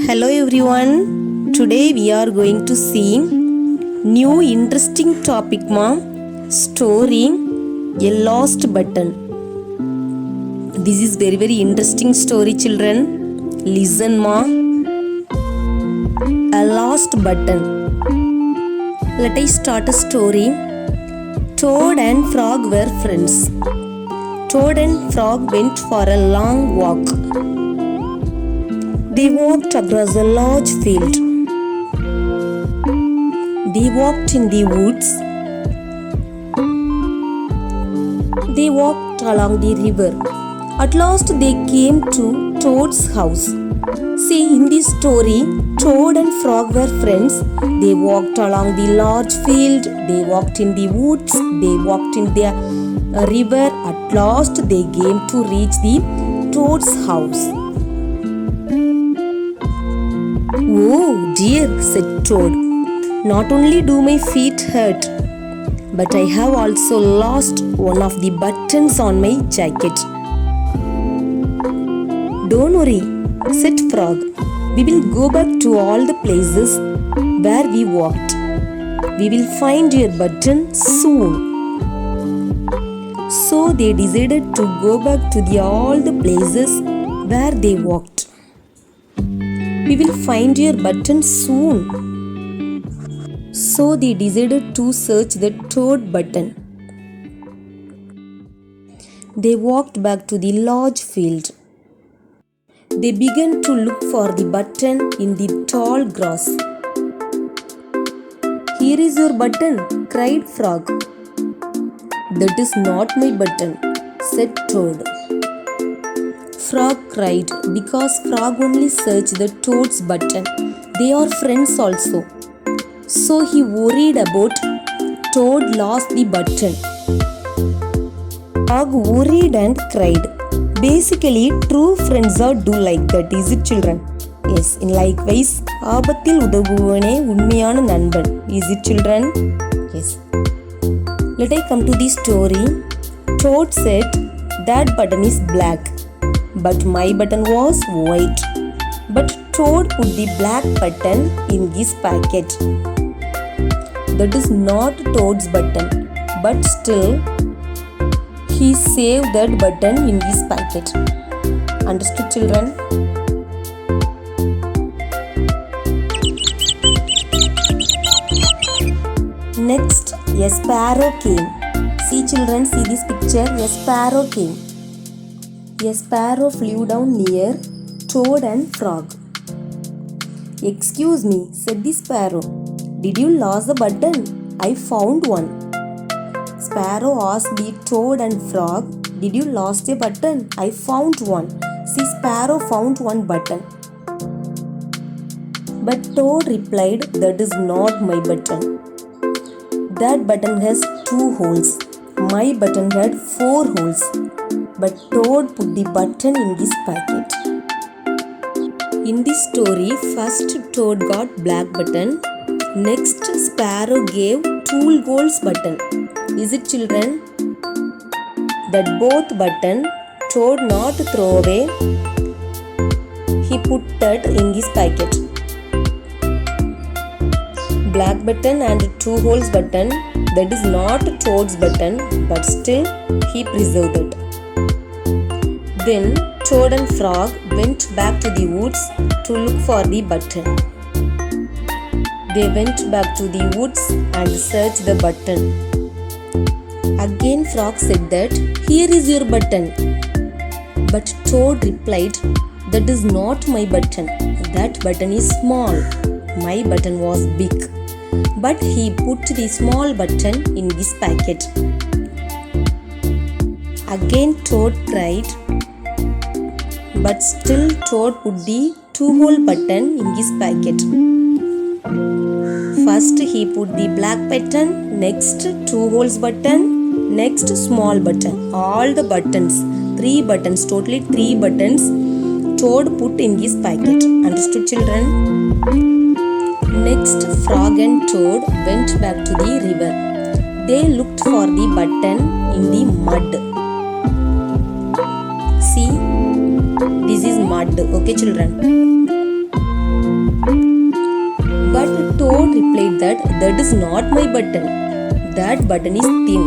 Hello everyone. Today we are going to see new interesting topic ma. Story A Lost Button. This is very interesting story children. Listen ma. A Lost Button. Let us start a story. Toad and Frog were friends. Toad and Frog went for a long walk. They walked across a large field. They walked in the woods. They walked along the river. At last they came to Toad's house. See, in this story, Toad and Frog were friends. They walked along the large field. They walked in the woods. They walked in the river. At last they came to reach the Toad's house. "Oh dear," said Toad, "not only do my feet hurt, but I have also lost one of the buttons on my jacket." "Don't worry," said Frog. "We will go back to all the places where we walked. We will find your button soon." So they decided to go back to all the places where they walked. "We will find your button soon." So they decided to search the Toad button. They walked back to the large field. They began to look for the button in the tall grass. "Here is your button," cried Frog. "That is not my button," said Toad. Frog cried because Frog only searched the Toad's button. They are friends also. So he worried about Toad lost the button. Frog worried and cried. Basically, true friends are do like that, is it children? Yes, in likewise, ஆபத்தில் உதவுவனே உண்மையான நண்பன். Is it children? Yes. Let I come to the story. Toad said, "That button is black, but my button was white." But Toad put the black button in his pocket. That is not Toad's button, but still he saved that button in his pocket. Understood children? Next, a sparrow came. See children, see this picture. A sparrow came. A sparrow flew down near Toad and Frog. "Excuse me," said the sparrow. "Did you lose a button? I found one." Sparrow asked the Toad and Frog, "Did you lose a button? I found one." See, sparrow found one button. But Toad replied, "That is not my button. That button has 2 holes. My button had 4 holes." But Toad put the button in his pocket. In this story, first Toad got black button. Next, sparrow gave 2 holes button. Is it children? That both button Toad not throw away. He put that in his pocket. Black button and 2 holes button, that is not Toad's button, but still he preserved it. Then Toad and Frog went back to the woods to look for the button. They went back to the woods and searched the button. Again Frog said that, "Here is your button." But Toad replied, "That is not my button. That button is small. My button was big." But he put the small button in his pocket. Again Toad cried. But still Toad put the 2-hole button in his pocket. First he put the black button, next 2 holes button, next small button. All the buttons, 3 buttons, totally 3 buttons Toad put in his pocket. Understood children? Next, Frog and Toad went back to the river. They looked for the button in the mud. See, this is mud. Okay children? But Toad replied that is not my button. That button is thin.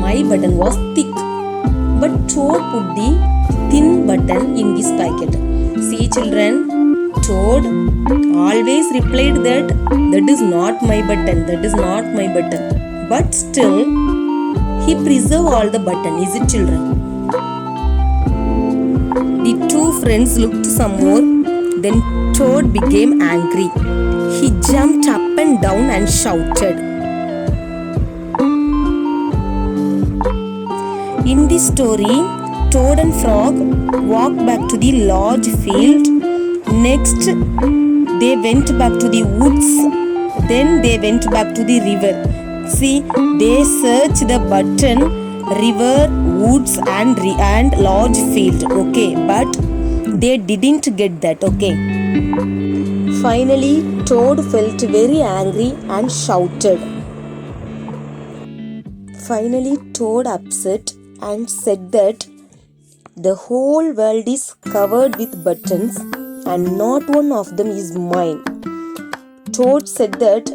My button was thick. But Toad put the thin button in his pocket. See children, Toad always replied that is not my button. That is not my button. But still, he preserved all the button. Is it children? The two friends looked some more. Then Toad became angry. He jumped up and down and shouted. In this story, Toad and Frog walked back to the large field. Next, they went back to the woods. Then they went back to the river. See, they searched the button, river, woods and large field. Okay, but they didn't get that. Okay. Finally, Toad felt very angry and shouted. Finally, Toad upset and said that the whole world is covered with buttons and not one of them is mine. Toad said that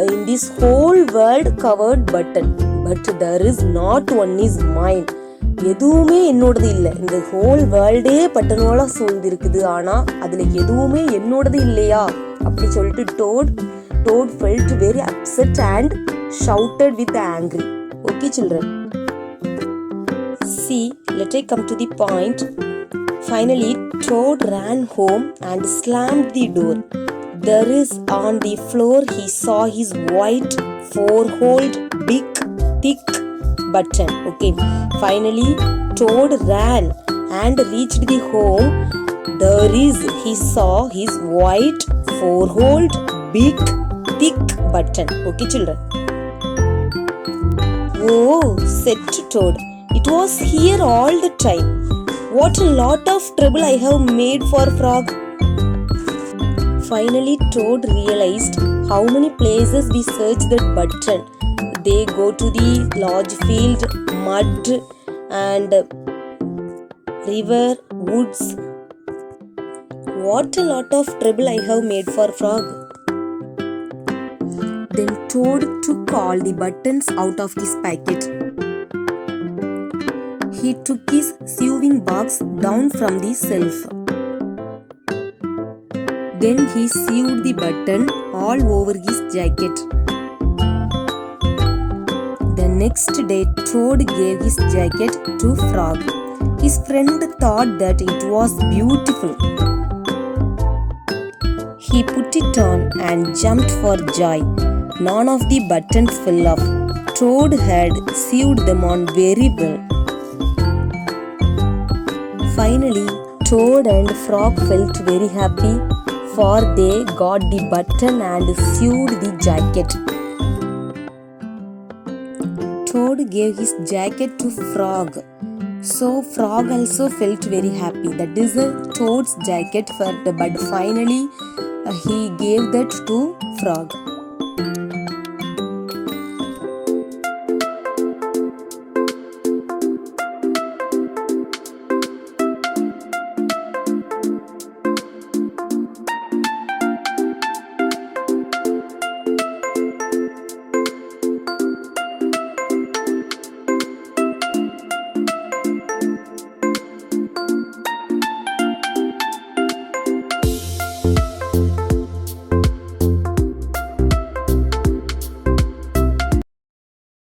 in this whole world covered button, but there is not one is mine. எதுவுமே என்னோடது இல்லை. இந்த whole வேர்ல்டே பட்டனோட சூழ்ந்திருக்குது, ஆனா அதுல எதுவுமே என்னோடது இல்லையா அப்படி சொல்லிட்டு Toad felt very upset and shouted with anger. Okay children, see, let I come to the point. Finally, Toad ran home and slammed the door. There is on the floor he saw his white 4-holed big thick button. Okay, finally Toad ran and reached the home. He saw his white 4-holed big thick button. Okay children. Oh, said Toad, it was here all the time. What a lot of trouble I have made for Frog. Finally Toad realized how many places we searched that button. They go to the large field, mud and river, woods. What a lot of trouble I have made for Frog. Then Toad took all the buttons out of his pocket. He took his sewing box down from the shelf. Then he sewed the button all over his jacket. The next day, Toad gave his jacket to Frog. His friend thought that it was beautiful. He put it on and jumped for joy. None of the buttons fell off. Toad had sewed them on very well. Finally, Toad and Frog felt very happy, for they got the button and sewed the jacket. Toad gave his jacket to Frog. So Frog also felt very happy. That is Toad's jacket, but finally he gave that to Frog.